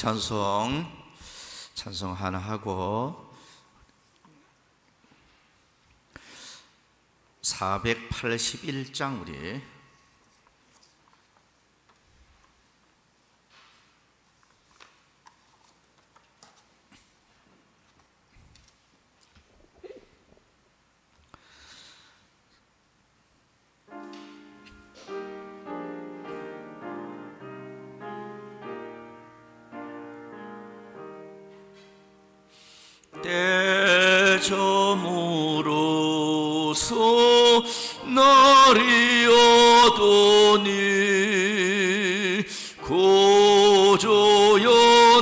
찬송 하나 하고 481장 우리 때저물어서 날이 오더니 고조여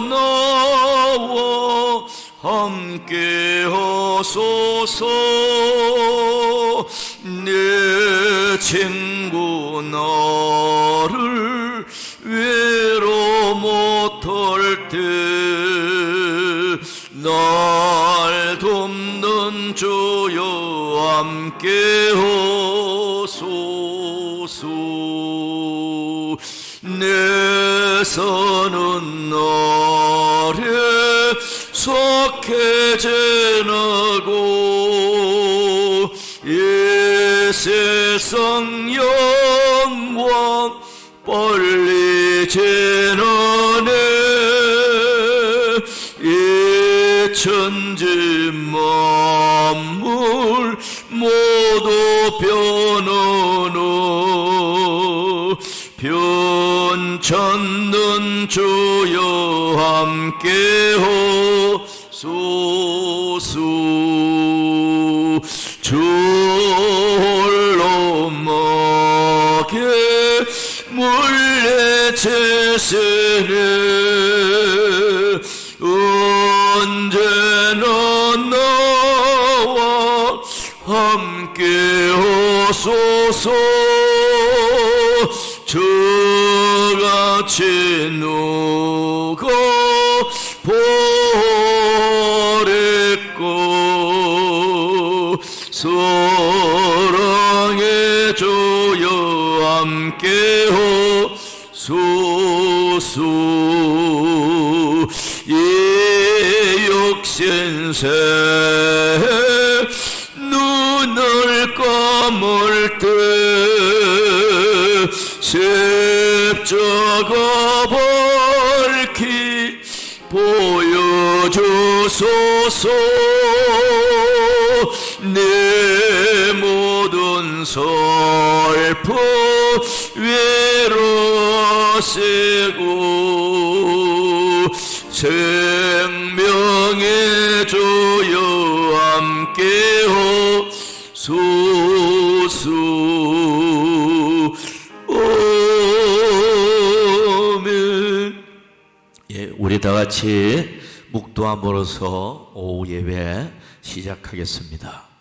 나와 함께 하소서. 내 친구 나를 외로 못할 때 날 돕는 주여 함께 하소서. 내 서는 날에 속해 지나고 이 세상 영광 빨리 지나네. 천지 만물 모두 변하노. 변찮는 주여 함께 하소서. 주 홀로 먹게 물레치시네. 언제나 나와 함께 하소서. 저같이 누가 버렸고 사랑의 주여 함께 하소서. 신세 눈을 감을 때 십자가 밝히 보여주소서. 내 모든 슬픔 외로시고 생명의 주여 함께 하소서. 아멘. 우리 다 같이 묵도함으로써 오후 예배 시작하겠습니다.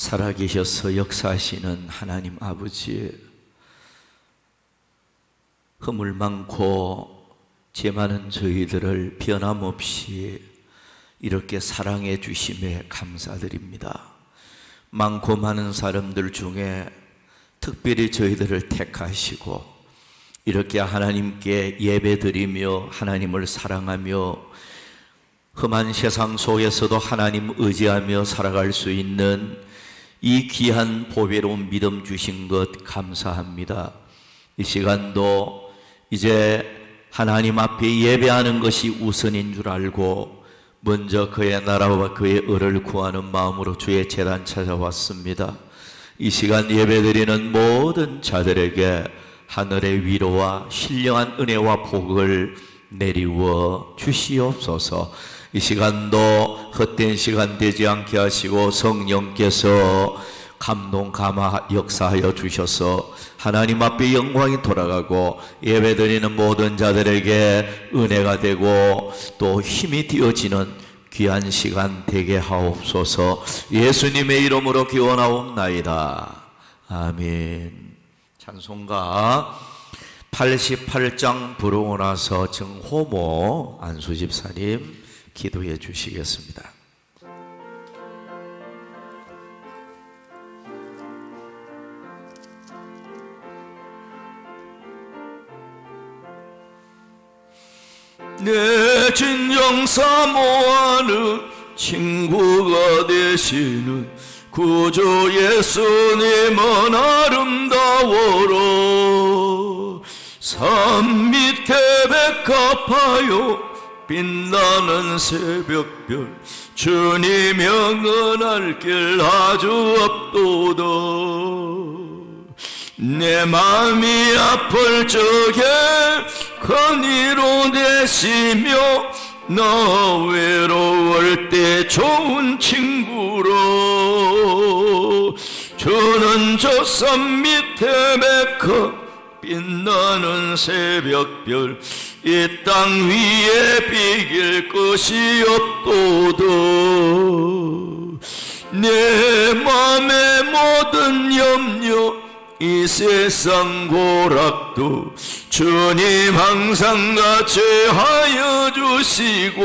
살아계셔서 역사하시는 하나님 아버지, 허물 많고 죄 많은 저희들을 변함없이 이렇게 사랑해 주심에 감사드립니다. 많고 많은 사람들 중에 특별히 저희들을 택하시고 이렇게 하나님께 예배드리며 하나님을 사랑하며 험한 세상 속에서도 하나님 의지하며 살아갈 수 있는 이 귀한 보배로운 믿음 주신 것 감사합니다. 이 시간도 이제 하나님 앞에 예배하는 것이 우선인 줄 알고 먼저 그의 나라와 그의 의를 구하는 마음으로 주의 제단 찾아왔습니다. 이 시간 예배드리는 모든 자들에게 하늘의 위로와 신령한 은혜와 복을 내리워 주시옵소서. 이 시간도 헛된 시간 되지 않게 하시고 성령께서 감동 감화 역사하여 주셔서 하나님 앞에 영광이 돌아가고 예배드리는 모든 자들에게 은혜가 되고 또 힘이 되어지는 귀한 시간 되게 하옵소서. 예수님의 이름으로 기원하옵나이다. 아멘. 찬송가 88장 부르고 나서 정호모 안수집사님 기도해 주시겠습니다. 내 진정 사모하는 친구가 되시는 구주 예수님은 아름다워라. 산 밑에 백합하여 빛나는 새벽별 주님 영원할 길 아주 없도다. 내 마음이 아플 적에 큰 위로 되시며 나 외로울 때 좋은 친구로 주는 저 산 밑에 백합 빛나는 새벽별 이 땅 위에 비길 것이 없도다. 내 맘의 모든 염려 이 세상 고락도 주님 항상 같이 하여 주시고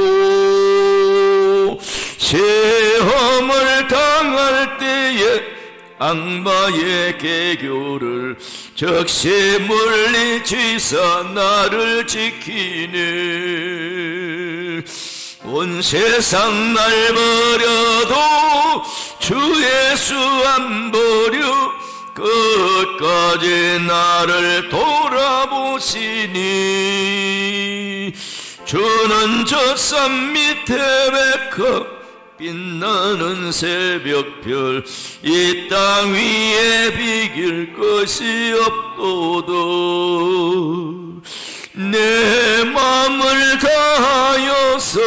시험을 당할 때에 악마의 계교를 적시 물리치사 나를 지키네. 온 세상 날 버려도 주 예수 안 버려 끝까지 나를 돌아보시니 주는 저 산 밑에 백합 빛나는 새벽별 이 땅 위에 비길 것이 없도다. 내 맘을 다하여서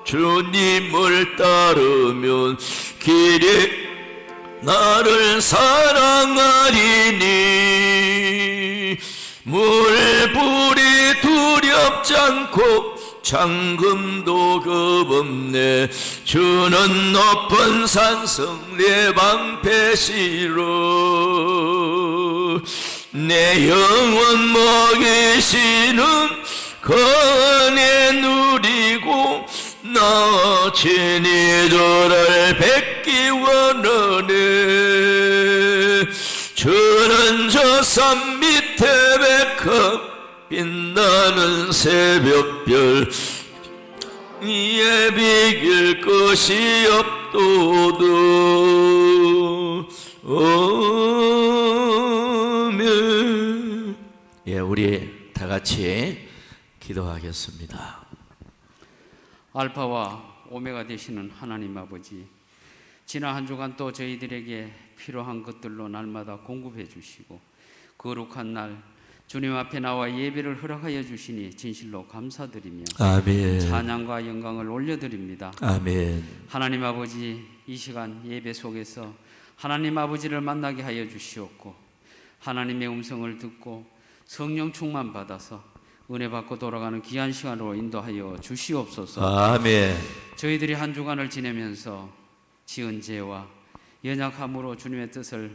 주님을 따르면 길에 나를 사랑하리니 물불이 두렵지 않고 잠금도 겁없네. 주는 높은 산성 내 방패시로 내 영혼 먹이시는 은혜 누리고 나 친히 저를 뵙기 원하네. 주는 저 산 밑에 백합 빛나는 새벽별 위에 비길 것이 없도다. 아멘. 예, 우리 다 같이 기도하겠습니다. 알파와 오메가 되시는 하나님 아버지, 지난 한 주간 또 저희들에게 필요한 것들로 날마다 공급해 주시고 거룩한 날 주님 앞에 나와 예배를 허락하여 주시니 진실로 감사드리며 아멘. 찬양과 영광을 올려드립니다. 아멘. 하나님 아버지, 이 시간 예배 속에서 하나님 아버지를 만나게 하여 주시옵고 하나님의 음성을 듣고 성령 충만 받아서 은혜 받고 돌아가는 귀한 시간으로 인도하여 주시옵소서. 아멘. 저희들이 한 주간을 지내면서 지은 죄와 연약함으로 주님의 뜻을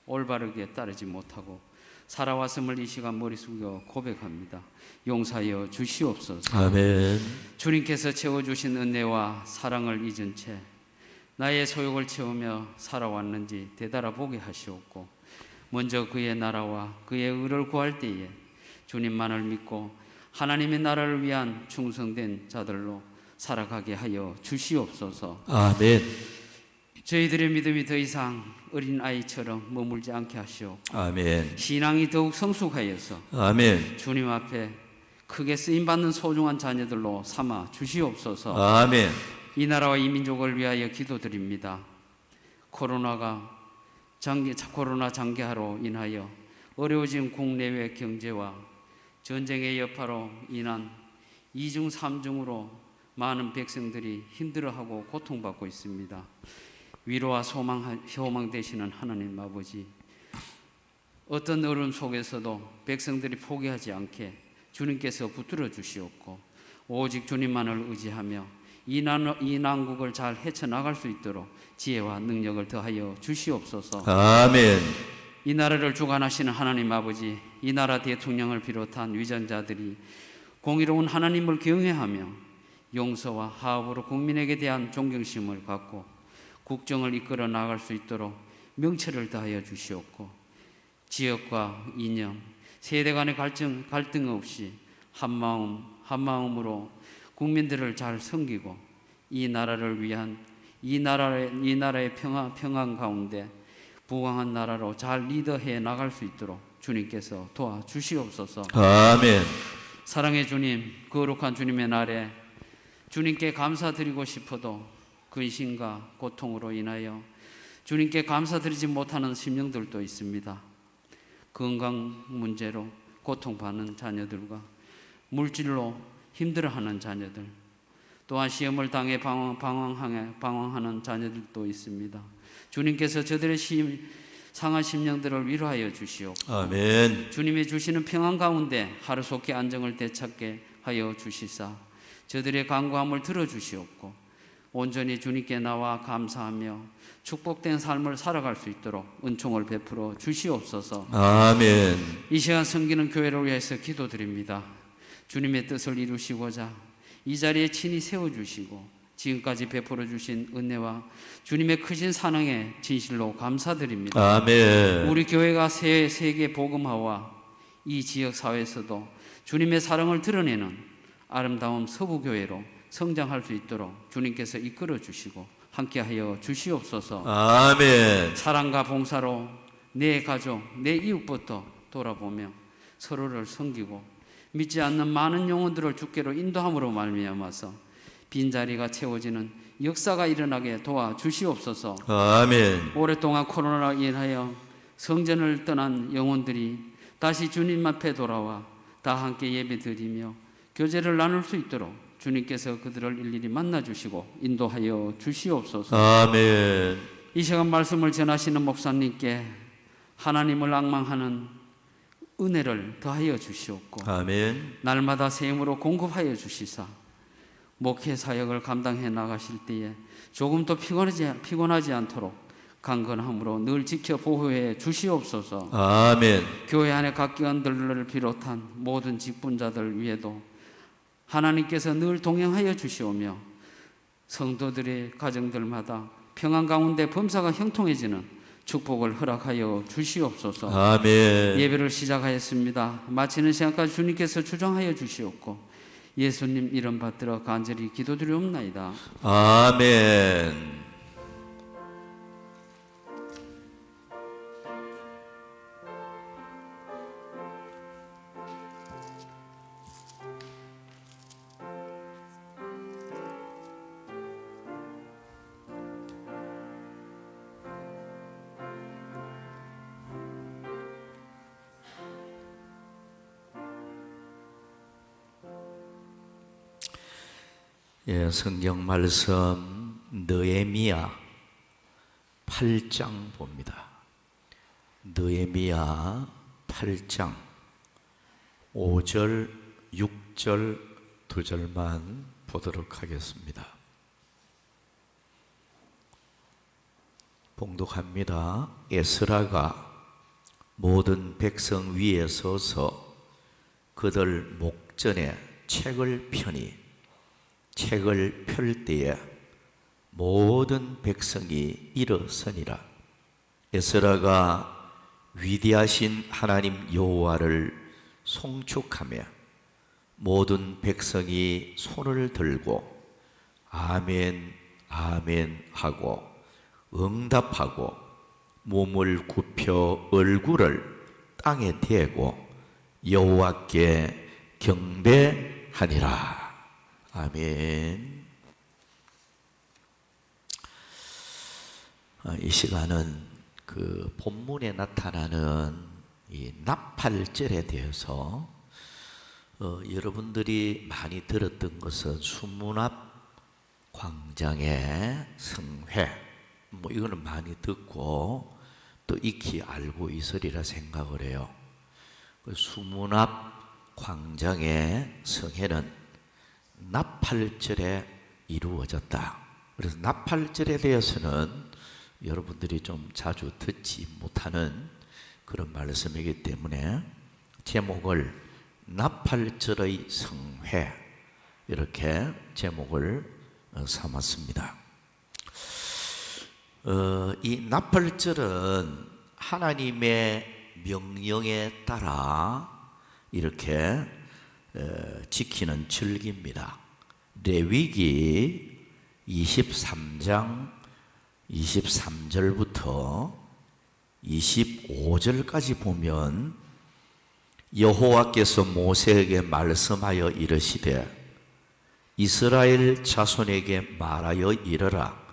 올바르게 따르지 못하고 살아왔음을 이 시간 머리 숙여 고백합니다. 용서하여 주시옵소서. 아멘. 주님께서 채워주신 은혜와 사랑을 잊은 채 나의 소욕을 채우며 살아왔는지 되돌아보게 하시옵고 먼저 그의 나라와 그의 의를 구할 때에 주님만을 믿고 하나님의 나라를 위한 충성된 자들로 살아가게 하여 주시옵소서. 아멘. 저희들의 믿음이 더 이상 어린아이처럼 머물지 않게 하시오. 아멘. 신앙이 더욱 성숙하여서 아멘. 주님 앞에 크게 쓰임받는 소중한 자녀들로 삼아 주시옵소서. 아멘. 이 나라와 이 민족을 위하여 기도드립니다. 코로나 장기화로 인하여 어려워진 국내외 경제와 전쟁의 여파로 인한 2중 3중으로 많은 백성들이 힘들어하고 고통받고 있습니다. 위로와 소망 되시는 하나님 아버지, 어떤 어려움 속에서도 백성들이 포기하지 않게 주님께서 붙들어 주시옵고, 오직 주님만을 의지하며 이 난국을 잘 헤쳐나갈 수 있도록 지혜와 능력을 더하여 주시옵소서. 아멘. 이 나라를 주관하시는 하나님 아버지, 이 나라 대통령을 비롯한 위전자들이 공의로운 하나님을 경외하며 용서와 화합으로 국민에게 대한 존경심을 갖고 국정을 이끌어 나갈 수 있도록 명철을 다하여 주시옵고, 지역과 이념, 세대 간의 갈등 없이 한마음으로 국민들을 잘 섬기고 이 나라를 위한 이 나라의 평안 가운데 부강한 나라로 잘 리더해 나갈 수 있도록 주님께서 도와주시옵소서. 아멘. 사랑의 주님, 거룩한 주님의 날에 주님께 감사드리고 싶어도 근심과 고통으로 인하여 주님께 감사드리지 못하는 심령들도 있습니다. 건강 문제로 고통받는 자녀들과 물질로 힘들어하는 자녀들, 또한 시험을 당해 방황하는 자녀들도 있습니다. 주님께서 저들의 상한 심령들을 위로하여 주시옵고, 아멘. 주님이 주시는 평안 가운데 하루속히 안정을 되찾게 하여 주시사 저들의 간구함을 들어주시옵고, 온전히 주님께 나와 감사하며 축복된 삶을 살아갈 수 있도록 은총을 베풀어 주시옵소서. 아멘. 이 시간 섬기는 교회를 위해서 기도드립니다. 주님의 뜻을 이루시고자 이 자리에 친히 세워주시고 지금까지 베풀어 주신 은혜와 주님의 크신 사랑에 진실로 감사드립니다. 아멘. 우리 교회가 세계 복음화와 이 지역 사회에서도 주님의 사랑을 드러내는 아름다운 서부교회로 성장할 수 있도록 주님께서 이끌어 주시고 함께하여 주시옵소서. 아멘. 사랑과 봉사로 내 가족, 내 이웃부터 돌아보며 서로를 섬기고 믿지 않는 많은 영혼들을 주께로 인도함으로 말미암아서 빈자리가 채워지는 역사가 일어나게 도와주시옵소서. 아멘. 오랫동안 코로나로 인하여 성전을 떠난 영혼들이 다시 주님 앞에 돌아와 다 함께 예배드리며 교제를 나눌 수 있도록 주님께서 그들을 일일이 만나주시고 인도하여 주시옵소서. 아멘. 이 시간 말씀을 전하시는 목사님께 하나님을 앙망하는 은혜를 더하여 주시옵고, 아멘. 날마다 새 힘으로 공급하여 주시사 목회 사역을 감당해 나가실 때에 조금도 피곤하지 않도록 강건함으로 늘 지켜 보호해 주시옵소서. 아멘. 교회 안의 각 기관들을 비롯한 모든 직분자들 위에도 하나님께서 늘 동행하여 주시오며 성도들의 가정들마다 평안 가운데 범사가 형통해지는 축복을 허락하여 주시옵소서. 아멘. 예배를 시작하였습니다. 마치는 시간까지 주님께서 주정하여 주시옵고 예수님 이름 받들어 간절히 기도드리옵나이다. 아멘. 예, 성경 말씀 느헤미야 8장 봅니다. 느헤미야 8장 5절, 6절, 2절만 보도록 하겠습니다. 봉독합니다. 에스라가 모든 백성 위에 서서 그들 목전에 책을 펴니 책을 펼 때에 모든 백성이 일어서니라. 에스라가 위대하신 하나님 여호와를 송축하며 모든 백성이 손을 들고 아멘 아멘 하고 응답하고 몸을 굽혀 얼굴을 땅에 대고 여호와께 경배하니라. 아멘. 이 시간은 그 본문에 나타나는 이 나팔절에 대해서 여러분들이 많이 들었던 것은 수문 앞 광장의 성회, 뭐 이거는 많이 듣고 또 익히 알고 있으리라 생각을 해요. 그 수문앞 광장의 성회는 나팔절에 이루어졌다. 그래서 나팔절에 대해서는 여러분들이 좀 자주 듣지 못하는 그런 말씀이기 때문에 제목을 나팔절의 성회 이렇게 제목을 삼았습니다. 이 나팔절은 하나님의 명령에 따라 이렇게 지키는 절기입니다. 레위기 23장 23절부터 25절까지 보면 여호와께서 모세에게 말씀하여 이르시되 이스라엘 자손에게 말하여 이르라.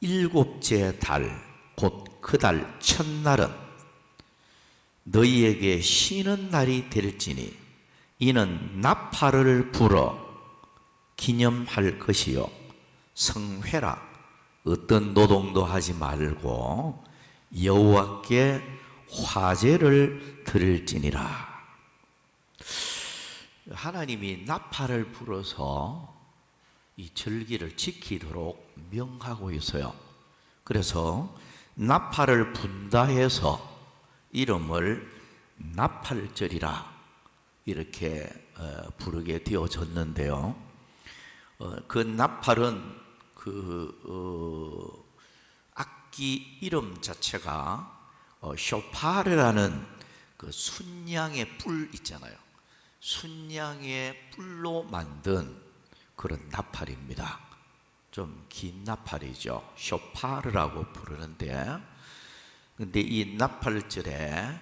일곱째 달 곧 그 달 첫날은 너희에게 쉬는 날이 될지니 이는 나팔을 불어 기념할 것이요 성회라. 어떤 노동도 하지 말고 여호와께 화제를 드릴지니라. 하나님이 나팔을 불어서 이 절기를 지키도록 명하고 있어요. 그래서 나팔을 분다 해서 이름을 나팔절이라 이렇게 부르게 되어졌는데요. 그 나팔은 악기 이름 자체가 쇼파르라는 그 순양의 뿔 있잖아요. 순양의 뿔로 만든 그런 나팔입니다. 좀 긴 나팔이죠. 쇼파르라고 부르는데, 근데 이 나팔절에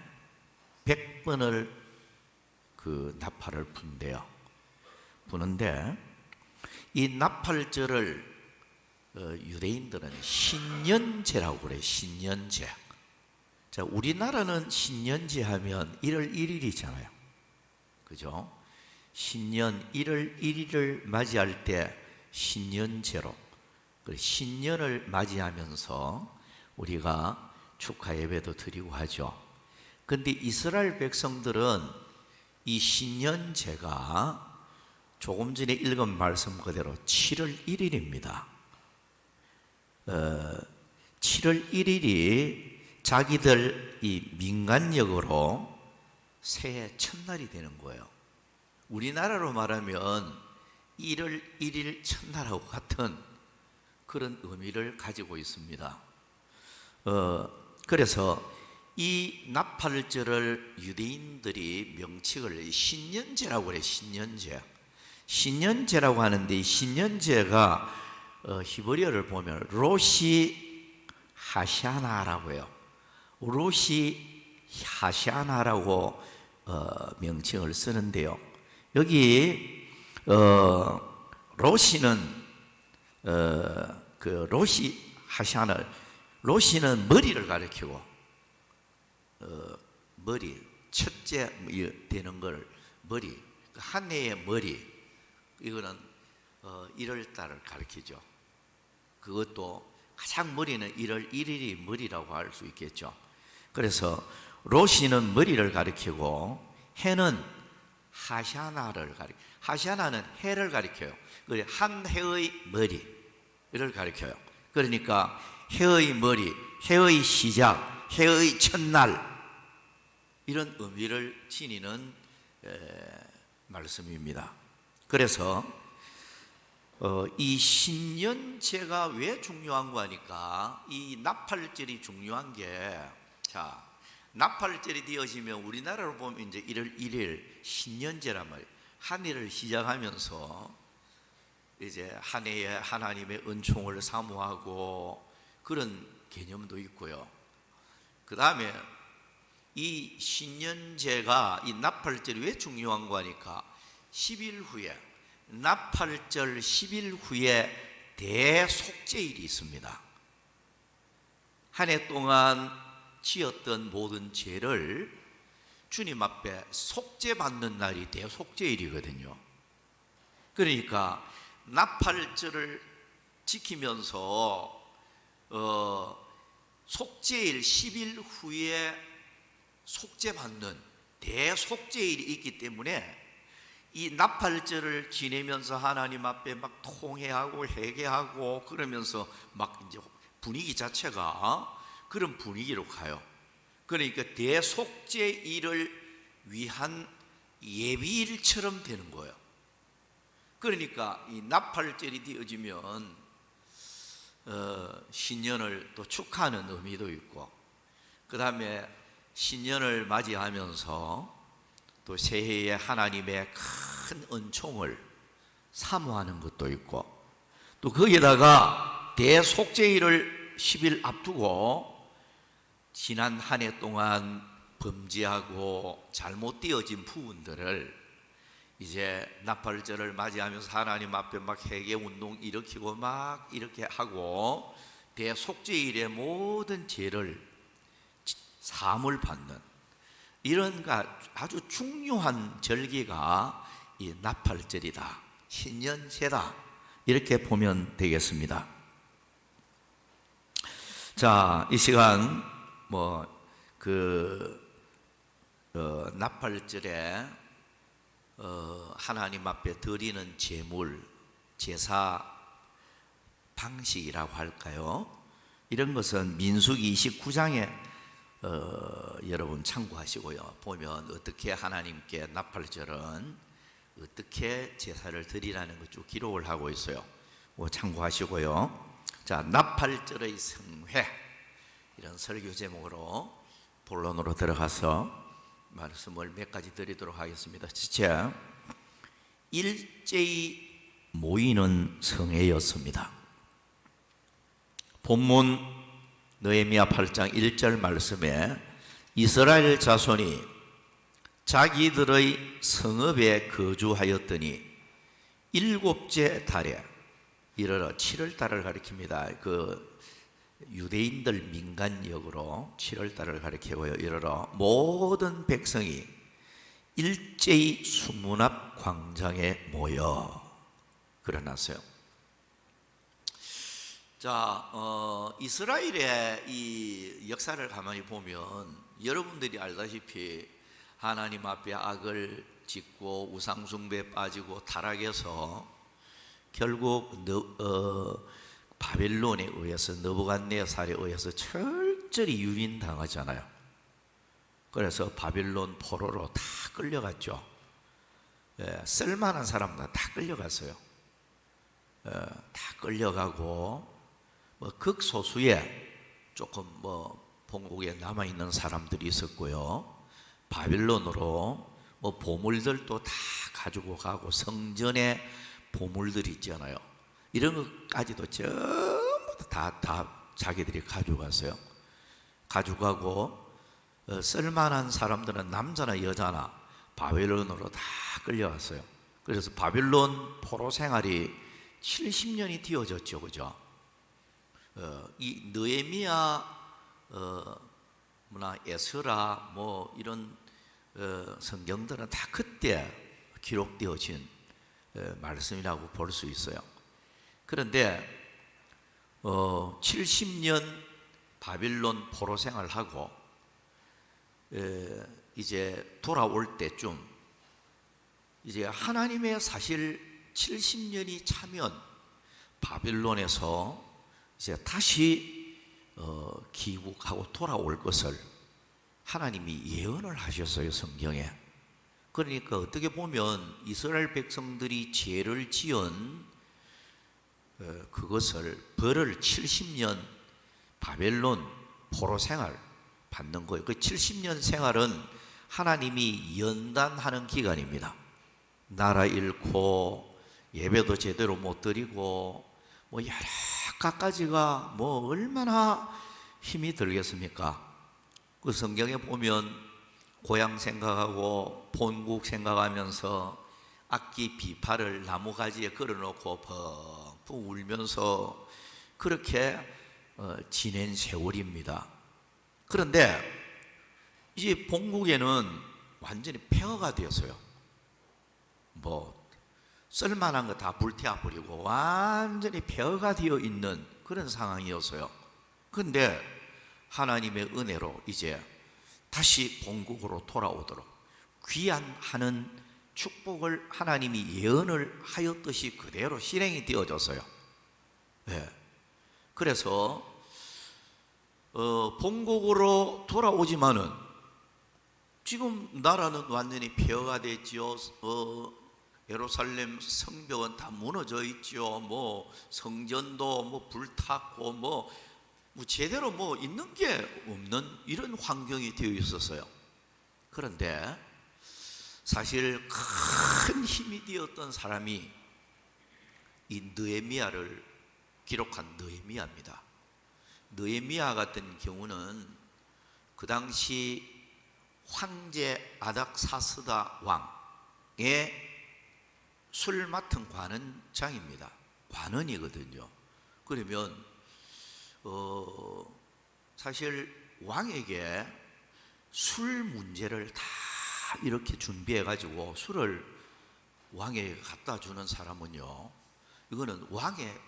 100번을 그 나팔을 분대요. 부는데 이 나팔절을 유대인들은 신년제라고 그래요. 신년제. 자, 우리나라는 신년제 하면 1월 1일이잖아요. 그죠? 신년 1월 1일을 맞이할 때 신년제로 신년을 맞이하면서 우리가 축하 예배도 드리고 하죠. 근데 이스라엘 백성들은 이 신년제가 조금 전에 읽은 말씀 그대로 7월 1일입니다. 7월 1일이 자기들 이 민간력으로 새해 첫날이 되는 거예요. 우리나라로 말하면 1월 1일 첫날하고 같은 그런 의미를 가지고 있습니다. 그래서 이 나팔절을 유대인들이 명칭을 신년제라고 그래요. 신년제. 신년제라고 하는데 이 신년제가 히브리어를 보면 로시 하샤나라고 해요. 로시 하샤나라고 명칭을 쓰는데요. 여기 로시는 그 로시 하샤나, 로시는 머리를 가리키고 머리 첫째 되는 걸 머리, 한 해의 머리, 이거는 1월 달을 가리키죠. 그것도 가장 머리는 1월 1일이 머리라고 할 수 있겠죠. 그래서 로시는 머리를 가리키고 해는 하샤나를 가리켜. 하샤나는 해를 가리켜요. 한 해의 머리를 가리켜요. 그러니까 해의 머리, 해의 시작, 해의 첫날, 이런 의미를 지니는 말씀입니다. 그래서 이 신년제가 왜 중요한 거니까 이 나팔절이 중요한 게, 자, 나팔절이 되어지면 우리나라로 보면 이제 1월 1일 신년제란 말이에요. 한 해를 시작하면서 이제 한 해에 하나님의 은총을 사모하고 그런 개념도 있고요. 그 다음에 이 신년제가, 이 나팔절이 왜 중요한 거니까 10일 후에, 나팔절 10일 후에 대속죄일이 있습니다. 한 해 동안 지었던 모든 죄를 주님 앞에 속죄받는 날이 대속죄일이거든요. 그러니까 나팔절을 지키면서 속죄일 10일 후에 속죄받는 대속죄일이 있기 때문에 이 나팔절을 지내면서 하나님 앞에 막 통회하고 회개하고 그러면서 막 이제 분위기 자체가 그런 분위기로 가요. 그러니까 대속죄일을 위한 예비일처럼 되는 거예요. 그러니까 이 나팔절이 되어지면 신년을 또 축하하는 의미도 있고, 그 다음에 신년을 맞이하면서 또 새해에 하나님의 큰 은총을 사모하는 것도 있고, 또 거기에다가 대속죄일을 10일 앞두고 지난 한 해 동안 범죄하고 잘못되어진 부분들을 이제 나팔절을 맞이하면서 하나님 앞에 막 회개 운동 일으키고 막 이렇게 하고 대속죄일의 모든 죄를 사함을 받는 이런 아주 중요한 절기가 이 나팔절이다, 신년세다, 이렇게 보면 되겠습니다. 자, 이 시간 나팔절에 하나님 앞에 드리는 제물, 제사 방식이라고 할까요? 이런 것은 민수기 29장에 여러분 참고하시고요. 보면 어떻게 하나님께 나팔절은 어떻게 제사를 드리라는 것 쭉 기록을 하고 있어요. 참고하시고요. 자, 나팔절의 성회, 이런 설교 제목으로 본론으로 들어가서 말씀을 몇 가지 드리도록 하겠습니다. 첫째, 일제히 모이는 성회였습니다. 본문 느헤미야 8장 1절 말씀에 이스라엘 자손이 자기들의 성읍에 거주하였더니 일곱째 달에 이르러 7월달을 가리킵니다. 유대인들 민간역으로 7월달을 가리키고요. 이르러 모든 백성이 일제히 수문 앞 광장에 모여 그러났어요. 자, 이스라엘의 이 역사를 가만히 보면 여러분들이 알다시피 하나님 앞에 악을 짓고 우상숭배에 빠지고 타락해서 결국 바벨론에 의해서 느부갓네살에 의해서 철저히 유인당하잖아요. 그래서 바벨론 포로로 다 끌려갔죠. 쓸만한 사람들 다 끌려갔어요. 다 끌려가고 극소수의 조금 본국에 남아있는 사람들이 있었고요. 바벨론으로 보물들도 다 가지고 가고 성전에 보물들이 있잖아요. 이런 것까지도 전부 다 자기들이 가져갔어요. 가져가고 쓸만한 사람들은 남자나 여자나 바벨론으로 다 끌려갔어요. 그래서 바벨론 포로 생활이 70년이 되어졌죠, 그죠? 이 느헤미야, 에스라, 이런 성경들은 다 그때 기록되어진 말씀이라고 볼 수 있어요. 그런데 70년 바빌론 포로 생활하고 이제 돌아올 때쯤 이제 하나님의 사실 70년이 차면 바빌론에서 이제 다시 귀국하고 돌아올 것을 하나님이 예언을 하셨어요, 성경에. 그러니까 어떻게 보면 이스라엘 백성들이 죄를 지은 그것을 벌을 70년 바벨론 포로 생활 받는 거예요. 그 70년 생활은 하나님이 연단하는 기간입니다. 나라 잃고 예배도 제대로 못 드리고 여러 갖가지가 얼마나 힘이 들겠습니까? 그 성경에 보면 고향 생각하고 본국 생각하면서 악기 비파를 나무가지에 걸어놓고 펑펑 울면서 그렇게 지낸 세월입니다. 그런데 이제 본국에는 완전히 폐허가 되었어요. 쓸만한 거 다 불태워버리고 완전히 폐허가 되어 있는 그런 상황이었어요. 근데 하나님의 은혜로 이제 다시 본국으로 돌아오도록 귀환하는 축복을 하나님이 예언을 하였듯이 그대로 실행이 되어졌어요. 네. 그래서 본국으로 돌아오지만은 지금 나라는 완전히 폐허가 됐지요. 예루살렘 성벽은 다 무너져 있죠. 뭐 성전도 뭐 불탔고 뭐 제대로 뭐 있는 게 없는 이런 환경이 되어 있었어요. 그런데 사실 큰 힘이 되었던 사람이 이 느헤미야를 기록한 느헤미야입니다. 느헤미야 같은 경우는 그 당시 황제 아닥사스다 왕의 술 맡은 관원장입니다. 관원이거든요. 그러면 사실 왕에게 술 문제를 다 이렇게 준비해 가지고 술을 왕에게 갖다 주는 사람은요, 이거는 왕의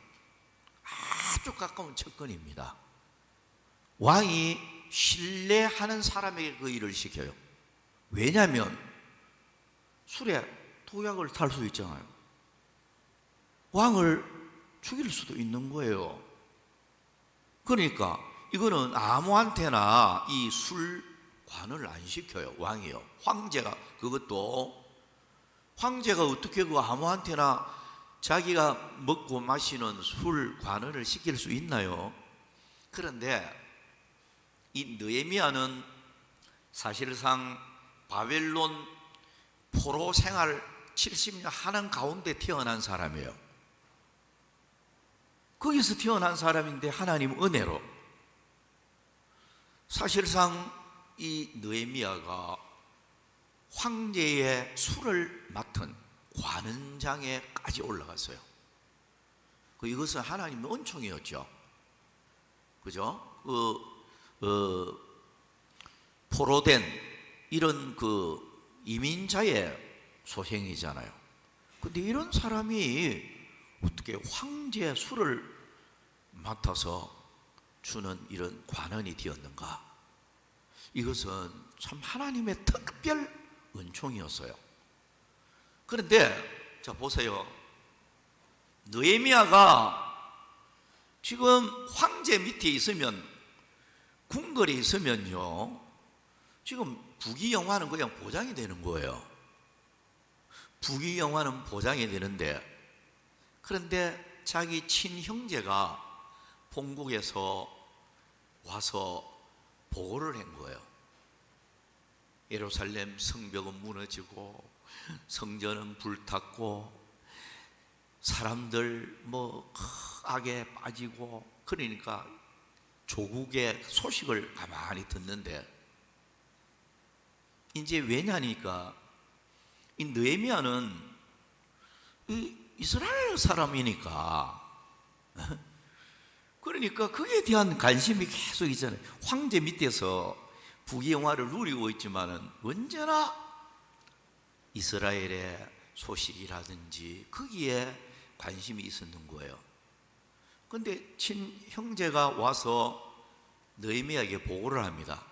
아주 가까운 측근입니다. 왕이 신뢰하는 사람에게 그 일을 시켜요. 왜냐하면 술에 독약을 탈 수 있잖아요. 왕을 죽일 수도 있는 거예요. 그러니까 이거는 아무한테나 이 술관을 안 시켜요. 왕이요. 황제가, 그것도 황제가 어떻게 그 아무한테나 자기가 먹고 마시는 술관을 시킬 수 있나요? 그런데 이 느헤미야는 사실상 바벨론 포로 생활 70년 하는 가운데 태어난 사람이에요. 거기서 태어난 사람인데 하나님 은혜로 사실상 이 느헤미야가 황제의 술을 맡은 관원장에까지 올라갔어요. 이것은 하나님의 은총이었죠. 그죠? 포로된 이런 이민자의 소행이잖아요. 근데 이런 사람이 어떻게 황제의 술을 맡아서 주는 이런 관원이 되었는가? 이것은 참 하나님의 특별 은총이었어요. 그런데 자 보세요. 느헤미야가 지금 황제 밑에 있으면, 궁궐에 있으면요, 지금 부귀영화는 그냥 보장이 되는 거예요. 부귀영화는 보장이 되는데, 그런데 자기 친형제가 본국에서 와서 보고를 한 거예요. 예루살렘 성벽은 무너지고 성전은 불탔고 사람들 악에 빠지고, 그러니까 조국의 소식을 가만히 듣는데, 이제 왜냐니까 이 느헤미야는 이스라엘 사람이니까, 그러니까 그에 대한 관심이 계속 있잖아요. 황제 밑에서 부귀영화를 누리고 있지만은 언제나 이스라엘의 소식이라든지 거기에 관심이 있었는 거예요. 그런데 친형제가 와서 느헤미야에게 보고를 합니다.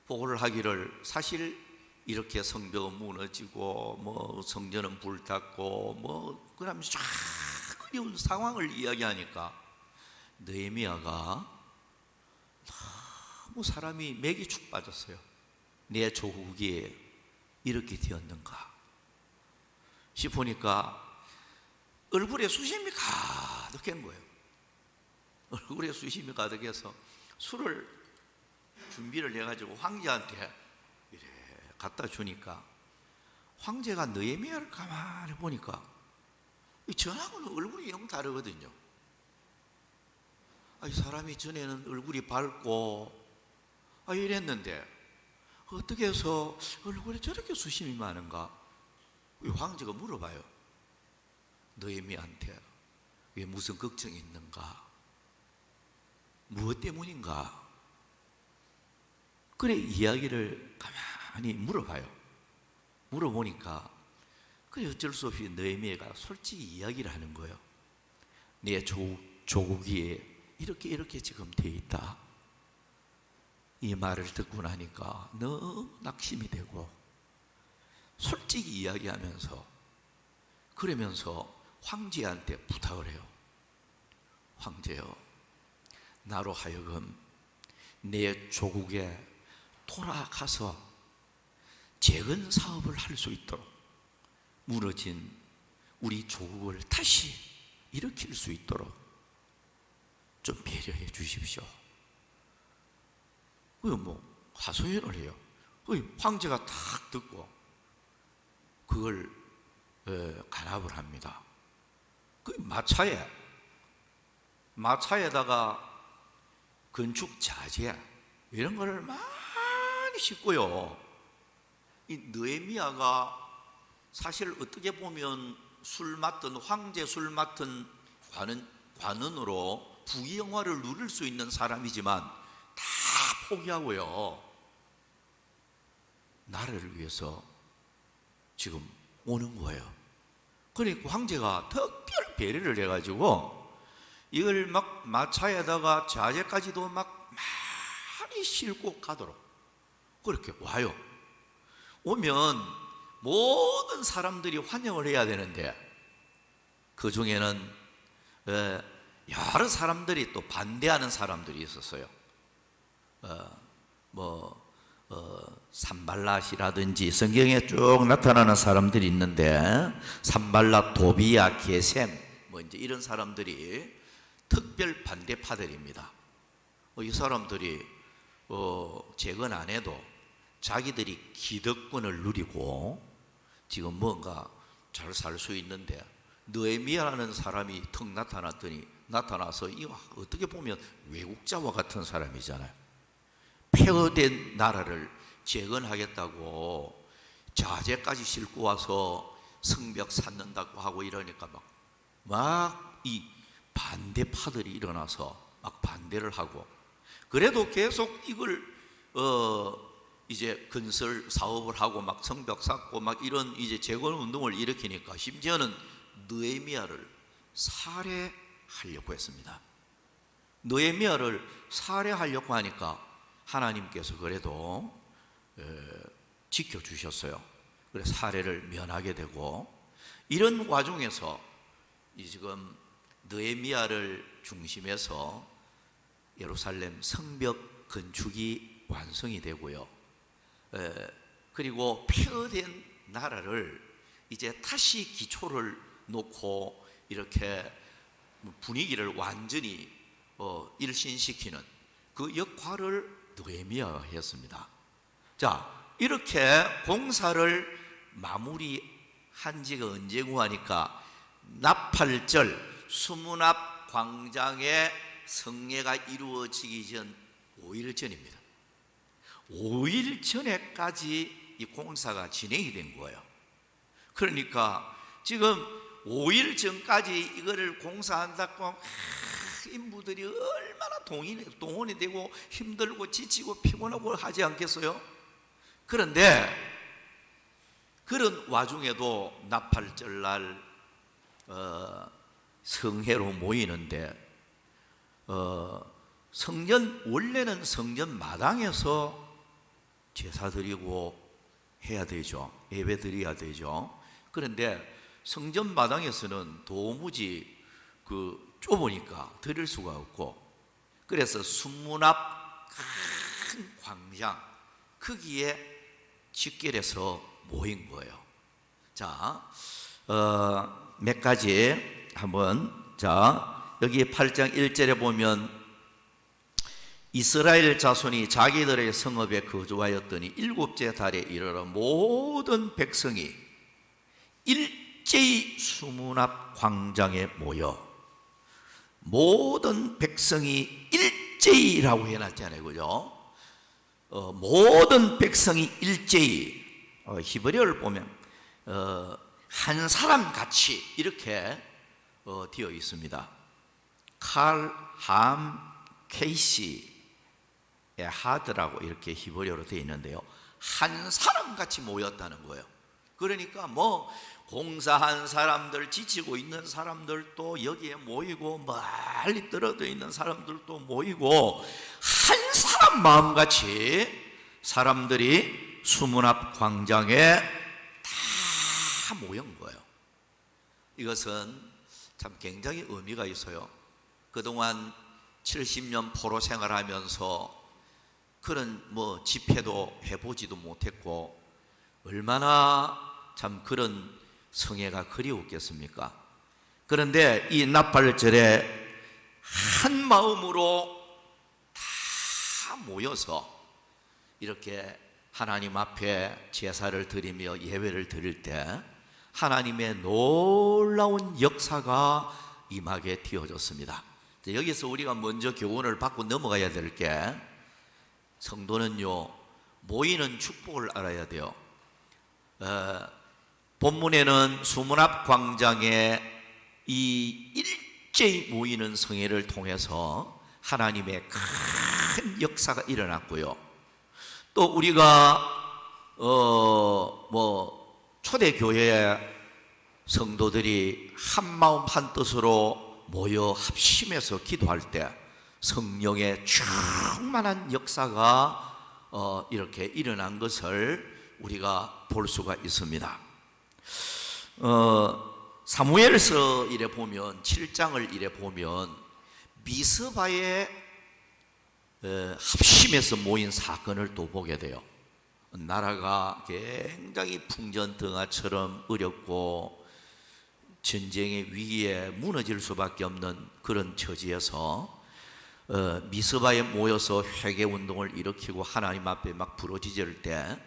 보고를 하기를, 사실 이렇게 성벽은 무너지고 성전은 불탔고 그다음에 쫙 어려운 상황을 이야기하니까 느헤미야가 너무 사람이 맥이 축 빠졌어요. 내 조국이 이렇게 되었는가 싶으니까 얼굴에 수심이 가득한 거예요. 얼굴에 수심이 가득해서 술을 준비를 해가지고 황제한테 이렇게 갖다 주니까, 황제가 느헤미야를 가만히 보니까 전하고는 얼굴이 영 다르거든요. 이 사람이 전에는 얼굴이 밝고 이랬는데 어떻게 해서 얼굴에 저렇게 수심이 많은가? 황제가 물어봐요. 느헤미야한테 왜 무슨 걱정이 있는가? 무엇 때문인가? 그래 이야기를 가만히 물어봐요. 물어보니까 그래 어쩔 수 없이 느헤미야가 솔직히 이야기를 하는 거예요. 내 조국이 이렇게 지금 돼 있다. 이 말을 듣고 나니까 너무 낙심이 되고 솔직히 이야기하면서 그러면서 황제한테 부탁을 해요. 황제여, 나로 하여금 내 조국에 돌아가서 재건 사업을 할 수 있도록 무너진 우리 조국을 다시 일으킬 수 있도록 좀 배려해 주십시오. 하소연을 해요. 황제가 탁 듣고 그걸 간합을 합니다. 그 마차에다가 건축 자재 이런 거를 많이 싣고요. 이 느헤미야가 사실 어떻게 보면 황제 술 맡은 관원으로 부귀영화를 누릴 수 있는 사람이지만 다 포기하고요. 나라를 위해서 지금 오는 거예요. 그러니까 황제가 특별 배려를 해가지고 이걸 막 마차에다가 자재까지도 막 많이 싣고 가도록 그렇게 와요. 오면 모든 사람들이 환영을 해야 되는데 그 중에는 여러 사람들이 또 반대하는 사람들이 있었어요. 산발랏이라든지 성경에 쭉 나타나는 사람들이 있는데 산발랏, 도비야, 게셈 이제 이런 사람들이 특별 반대파들입니다. 이 사람들이 재건 안 해도 자기들이 기득권을 누리고 지금 뭔가 잘 살 수 있는데 느헤미야라는 사람이 턱 나타나서 이 어떻게 보면 외국자와 같은 사람이잖아요. 폐허된 나라를 재건하겠다고 자재까지 싣고 와서 성벽 쌓는다고 하고 이러니까 막 이 반대파들이 일어나서 막 반대를 하고 그래도 계속 이걸 이제 건설 사업을 하고 막 성벽 쌓고 막 이런 이제 재건 운동을 일으키니까 심지어는 느헤미야를 살해하려고 했습니다. 느헤미야를 살해하려고 하니까 하나님께서 그래도 지켜주셨어요. 그래서 살해를 면하게 되고 이런 와중에서 지금 느헤미야를 중심해서 예루살렘 성벽 건축이 완성이 되고요. 그리고 폐허된 나라를 이제 다시 기초를 놓고 이렇게 분위기를 완전히 일신시키는 그 역할을 느헤미야가 했습니다. 자, 이렇게 공사를 마무리한 지가 언제고 하니까 나팔절 수문앞 광장의 성례가 이루어지기 전 5일 전입니다. 5일 전에까지 이 공사가 진행이 된 거예요. 그러니까 지금 5일 전까지 이거를 공사한다고 인부들이 얼마나 동원이 되고 힘들고 지치고 피곤하고 하지 않겠어요? 그런데 그런 와중에도 나팔절날 성회로 모이는데 원래는 성전 마당에서 제사 드리고 해야 되죠. 예배 드려야 되죠. 그런데 성전 마당에서는 도무지 좁으니까 드릴 수가 없고 그래서 순문 앞 큰 광장 거기에 직결해서 모인 거예요. 자, 몇 가지 한번 여기 8장 1절에 보면 이스라엘 자손이 자기들의 성읍에 거주하였더니 7째 달에 이르러 모든 백성이 일제히 수문 앞 광장에 모여 모든 백성이 일제히라고 해놨잖아요. 그죠? 모든 백성이 일제히 히브리어를 보면 한 사람 같이 이렇게 되어 있습니다. 칼, 함, 케이시 하드라고 이렇게 히브리어로 되어 있는데요. 한 사람 같이 모였다는 거예요. 그러니까 뭐 공사한 사람들, 지치고 있는 사람들도 여기에 모이고, 멀리 떨어져 있는 사람들도 모이고, 한 사람 마음같이 사람들이 수문 앞 광장에 다 모인 거예요. 이것은 참 굉장히 의미가 있어요. 그동안 70년 포로 생활하면서 그런 뭐 집회도 해보지도 못했고, 얼마나 참 그런 성회가 그리웠겠습니까? 그런데 이 나팔절에 한 마음으로 다 모여서 이렇게 하나님 앞에 제사를 드리며 예배를 드릴 때 하나님의 놀라운 역사가 임하게 되어졌습니다. 여기서 우리가 먼저 교훈을 받고 넘어가야 될 게, 성도는요 모이는 축복을 알아야 돼요. 본문에는 수문 앞 광장에 이 일제히 모이는 성회를 통해서 하나님의 큰 역사가 일어났고요. 또 우리가 초대교회 성도들이 한마음 한뜻으로 모여 합심해서 기도할 때 성령의 충만한 역사가 이렇게 일어난 것을 우리가 볼 수가 있습니다. 사무엘서 이래 보면 7장을 이래 보면 미스바에 합심해서 모인 사건을 또 보게 돼요. 나라가 굉장히 풍전등화처럼 어렵고 전쟁의 위기에 무너질 수밖에 없는 그런 처지에서 미스바에 모여서 회개운동을 일으키고 하나님 앞에 막 부르짖을 때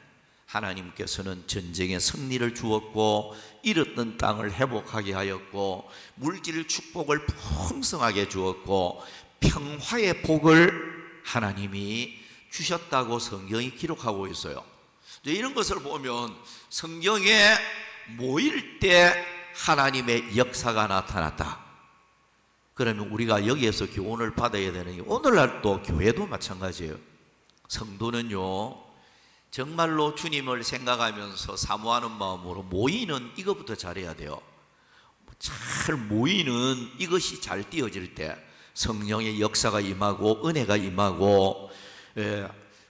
하나님께서는 전쟁의 승리를 주었고 잃었던 땅을 회복하게 하였고 물질 축복을 풍성하게 주었고 평화의 복을 하나님이 주셨다고 성경이 기록하고 있어요. 이런 것을 보면 성경에 모일 때 하나님의 역사가 나타났다. 그러면 우리가 여기에서 교훈을 받아야 되는 게, 오늘날 또 교회도 마찬가지예요. 성도는요 정말로 주님을 생각하면서 사모하는 마음으로 모이는 이것부터 잘해야 돼요. 잘 모이는 이것이 잘 띄어질 때 성령의 역사가 임하고 은혜가 임하고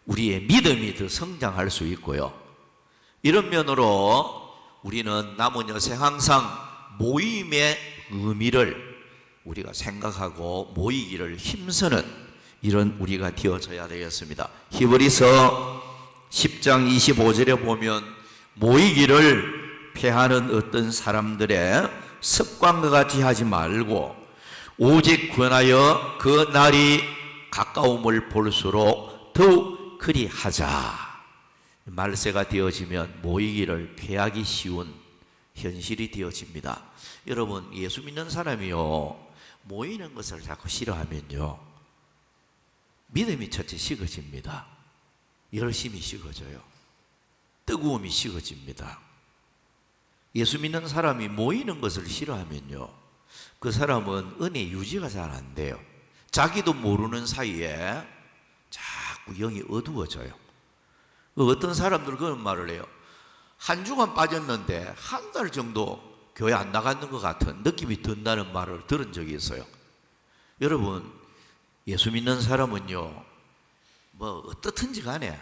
우리의 믿음이 더 성장할 수 있고요. 이런 면으로 우리는 남은 여생 항상 모임의 의미를 우리가 생각하고 모이기를 힘쓰는 이런 우리가 되어져야 되겠습니다. 히브리서 10장 25절에 보면 모이기를 패하는 어떤 사람들의 습관과 같이 하지 말고 오직 권하여 그 날이 가까움을 볼수록 더욱 그리하자. 말세가 되어지면 모이기를 패하기 쉬운 현실이 되어집니다. 여러분, 예수 믿는 사람이요 모이는 것을 자꾸 싫어하면요 믿음이 첫째 식어집니다. 열심히 식어져요. 뜨거움이 식어집니다. 예수 믿는 사람이 모이는 것을 싫어하면요 그 사람은 은혜 유지가 잘 안 돼요. 자기도 모르는 사이에 자꾸 영이 어두워져요. 어떤 사람들은 그런 말을 해요. 한 주간 빠졌는데 한 달 정도 교회 안 나가는 것 같은 느낌이 든다는 말을 들은 적이 있어요. 여러분, 예수 믿는 사람은요 뭐 어떻든지 간에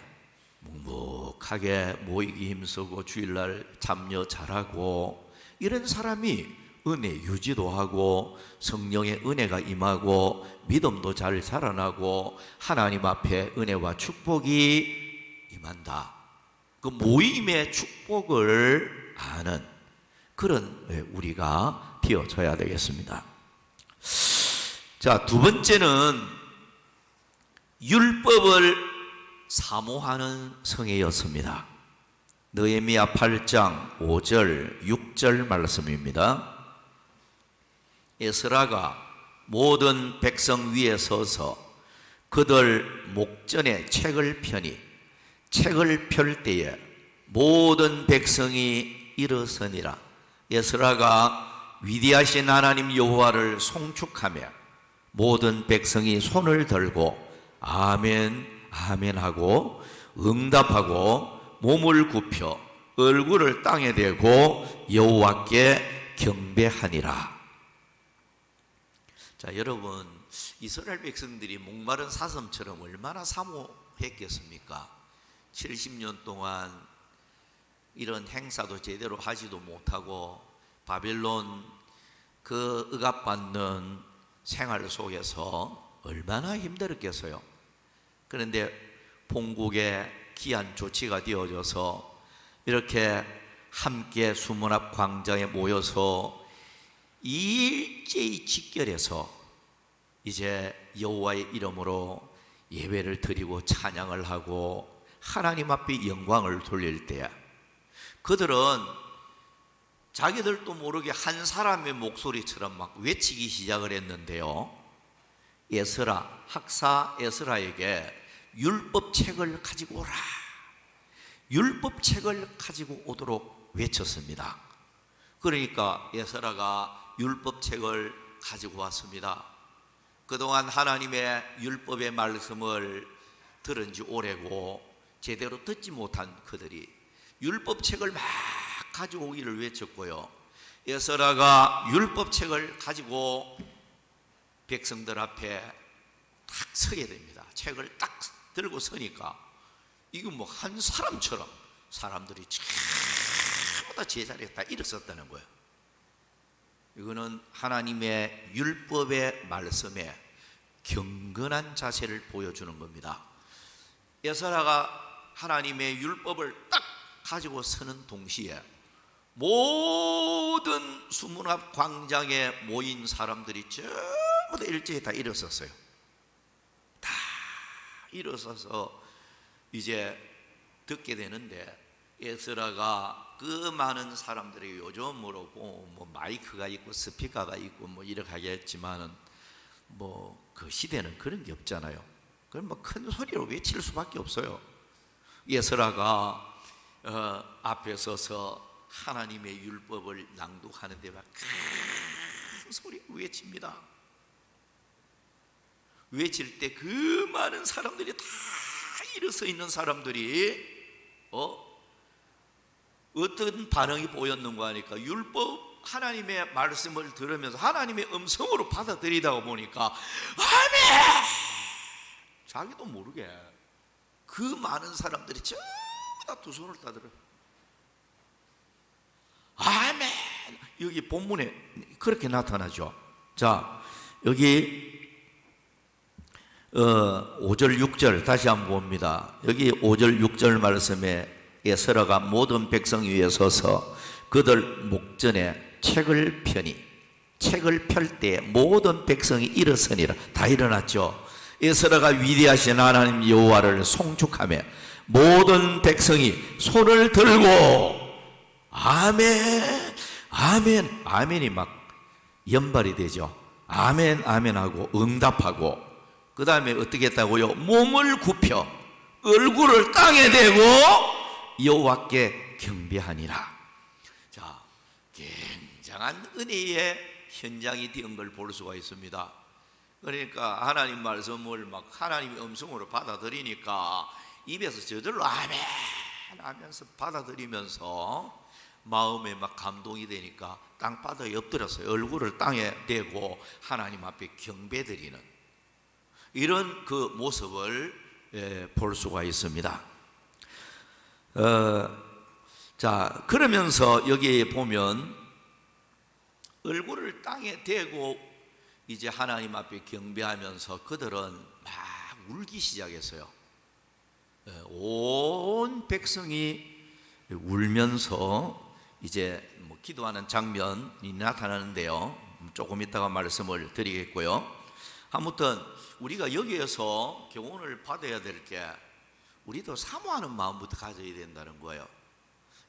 묵묵하게 모이기 힘쓰고 주일날 참여 잘하고 이런 사람이 은혜 유지도 하고 성령의 은혜가 임하고 믿음도 잘 자라나고 하나님 앞에 은혜와 축복이 임한다. 그 모임의 축복을 아는 그런 우리가 되어져야 되겠습니다. 자, 두 번째는 율법을 사모하는 성회였습니다. 느헤미야 8장 5절 6절 말씀입니다. 에스라가 모든 백성 위에 서서 그들 목전에 책을 펴니 책을 펼 때에 모든 백성이 일어서니라. 에스라가 위대하신 하나님 여호와를 송축하며 모든 백성이 손을 들고 아멘 아멘 하고 응답하고 몸을 굽혀 얼굴을 땅에 대고 여호와께 경배하니라. 자, 여러분, 이스라엘 백성들이 목마른 사슴처럼 얼마나 사모했겠습니까? 70년 동안 이런 행사도 제대로 하지도 못하고 바벨론 그 억압받는 생활 속에서 얼마나 힘들었겠어요. 그런데 본국의 귀한 조치가 되어져서 이렇게 함께 수문 앞 광장에 모여서 일제히 직결해서 이제 여호와의 이름으로 예배를 드리고 찬양을 하고 하나님 앞에 영광을 돌릴 때 그들은 자기들도 모르게 한 사람의 목소리처럼 막 외치기 시작을 했는데요. 에스라, 학사 에스라에게 율법책을 가지고 오라, 율법책을 가지고 오도록 외쳤습니다. 그러니까 에스라가 율법책을 가지고 왔습니다. 그동안 하나님의 율법의 말씀을 들은 지 오래고 제대로 듣지 못한 그들이 율법책을 막 가지고 오기를 외쳤고요. 에스라가 율법책을 가지고 백성들 앞에 딱 서게 됩니다. 책을 딱 들고 서니까 이거 뭐 한 사람처럼 사람들이 전부 다 제자리에 다 일어섰다는 거예요. 이거는 하나님의 율법의 말씀에 경건한 자세를 보여주는 겁니다. 에스라가 하나님의 율법을 딱 가지고 서는 동시에 모든 수문 앞 광장에 모인 사람들이 전부 다 일제히 다 일어섰어요. 다 일어서서 이제 듣게 되는데 에스라가 그 많은 사람들이 요즘으로 뭐 마이크가 있고 스피커가 있고 뭐 이렇게 하겠지만은 뭐 그 시대는 그런 게 없잖아요. 그럼 뭐 큰 소리로 외칠 수밖에 없어요. 에스라가 앞에 서서 하나님의 율법을 낭독하는데 막 큰 소리로 외칩니다. 외칠 때 그 많은 사람들이 다 일어서 있는 사람들이 어떤 반응이 보였는가 하니까 율법 하나님의 말씀을 들으면서 하나님의 음성으로 받아들이다 보니까 아멘! 자기도 모르게 그 많은 사람들이 전부 다 두 손을 따들어 아멘! 여기 본문에 그렇게 나타나죠. 자, 여기 5절 6절 다시 한번 봅니다. 여기 5절 6절 말씀에 에스라가 모든 백성 위에 서서 그들 목전에 책을 펴니 책을 펼 때 모든 백성이 일어서니라. 다 일어났죠. 에스라가 위대하신 하나님 여호와를 송축하며 모든 백성이 손을 들고 아멘 아멘 아멘이 막 연발이 되죠. 아멘 아멘 하고 응답하고 그 다음에 어떻게 했다고요? 몸을 굽혀 얼굴을 땅에 대고 여호와께 경배하니라. 자, 굉장한 은혜의 현장이 된 걸 볼 수가 있습니다. 그러니까 하나님 말씀을 막 하나님의 음성으로 받아들이니까 입에서 저절로 아멘 하면서 받아들이면서 마음에 막 감동이 되니까 땅바닥에 엎드려서 얼굴을 땅에 대고 하나님 앞에 경배드리는 이런 그 모습을 볼 수가 있습니다. 자, 그러면서 여기 보면 얼굴을 땅에 대고 이제 하나님 앞에 경배하면서 그들은 막 울기 시작했어요. 온 백성이 울면서 이제 뭐 기도하는 장면이 나타나는데요. 조금 이따가 말씀을 드리겠고요. 아무튼 우리가 여기에서 교훈을 받아야 될 게 우리도 사모하는 마음부터 가져야 된다는 거예요.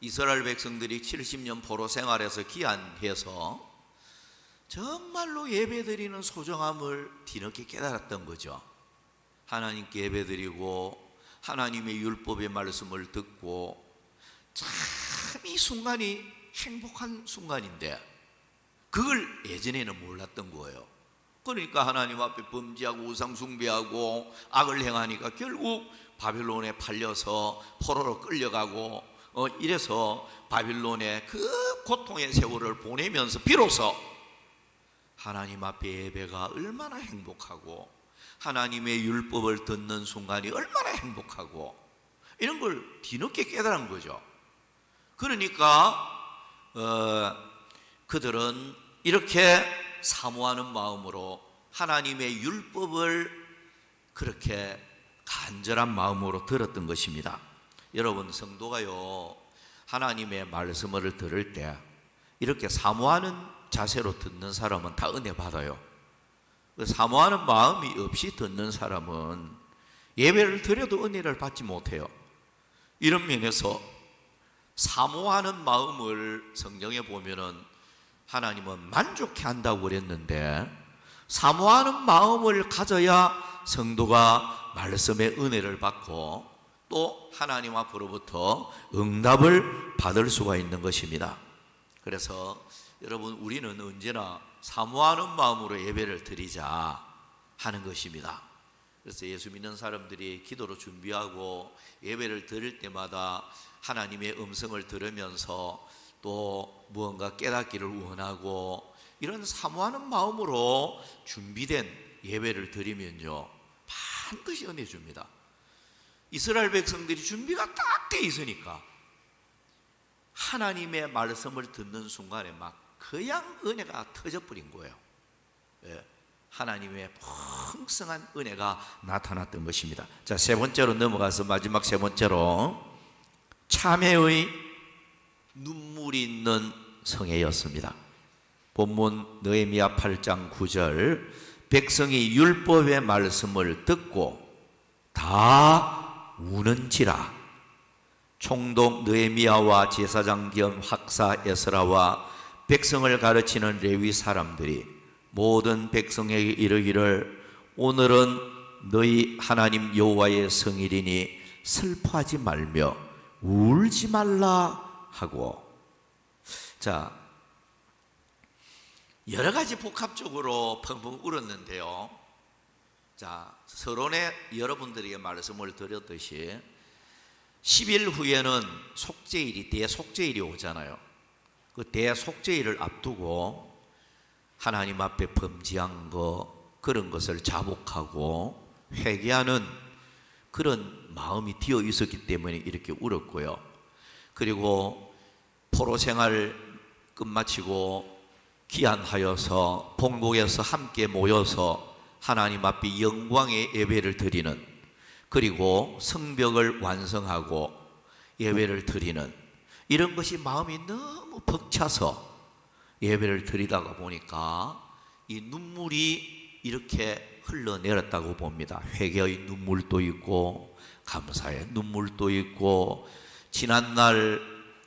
이스라엘 백성들이 70년 포로 생활에서 귀환해서 정말로 예배드리는 소중함을 뒤늦게 깨달았던 거죠. 하나님께 예배드리고 하나님의 율법의 말씀을 듣고 참 이 순간이 행복한 순간인데 그걸 예전에는 몰랐던 거예요. 그러니까 하나님 앞에 범죄하고 우상 숭배하고 악을 행하니까 결국 바벨론에 팔려서 포로로 끌려가고 이래서 바빌론의 그 고통의 세월을 보내면서 비로소 하나님 앞에 예배가 얼마나 행복하고 하나님의 율법을 듣는 순간이 얼마나 행복하고 이런 걸 뒤늦게 깨달은 거죠. 그러니까 그들은 이렇게 사모하는 마음으로 하나님의 율법을 그렇게 간절한 마음으로 들었던 것입니다. 여러분, 성도가요, 하나님의 말씀을 들을 때 이렇게 사모하는 자세로 듣는 사람은 다 은혜 받아요. 사모하는 마음이 없이 듣는 사람은 예배를 드려도 은혜를 받지 못해요. 이런 면에서 사모하는 마음을 성경에 보면은 하나님은 만족해 한다고 그랬는데, 사모하는 마음을 가져야 성도가 말씀의 은혜를 받고 또 하나님 앞으로부터 응답을 받을 수가 있는 것입니다. 그래서 여러분, 우리는 언제나 사모하는 마음으로 예배를 드리자 하는 것입니다. 그래서 예수 믿는 사람들이 기도로 준비하고 예배를 드릴 때마다 하나님의 음성을 들으면서 또 무언가 깨닫기를 원하고 이런 사모하는 마음으로 준비된 예배를 드리면요, 반드시 은혜 줍니다. 이스라엘 백성들이 준비가 딱 돼 있으니까 하나님의 말씀을 듣는 순간에 막 그냥 은혜가 터져버린 거예요. 하나님의 풍성한 은혜가 나타났던 것입니다. 자, 세 번째로 넘어가서 마지막 세 번째로 참회의 눈물이 있는 성회였습니다. 본문 느헤미야 8장 9절, 백성이 율법의 말씀을 듣고 다 우는지라. 총독 느헤미야와 제사장 겸 학사 에스라와 백성을 가르치는 레위 사람들이 모든 백성에게 이르기를, 오늘은 너희 하나님 여호와의 성일이니 슬퍼하지 말며 울지 말라 하고. 자, 여러 가지 복합적으로 펑펑 울었는데요. 자, 서론에 여러분들에게 말씀을 드렸듯이 10일 후에는 속죄일이, 대속죄일이 오잖아요. 그 대속죄일을 앞두고 하나님 앞에 범죄한 거, 그런 것을 자복하고 회개하는 그런 마음이 되어 있었기 때문에 이렇게 울었고요. 그리고 포로 생활 끝마치고 귀환하여서 본국에서 함께 모여서 하나님 앞에 영광의 예배를 드리는, 그리고 성벽을 완성하고 예배를 드리는, 이런 것이 마음이 너무 벅차서 예배를 드리다가 보니까 이 눈물이 이렇게 흘러내렸다고 봅니다. 회개의 눈물도 있고 감사의 눈물도 있고, 지난날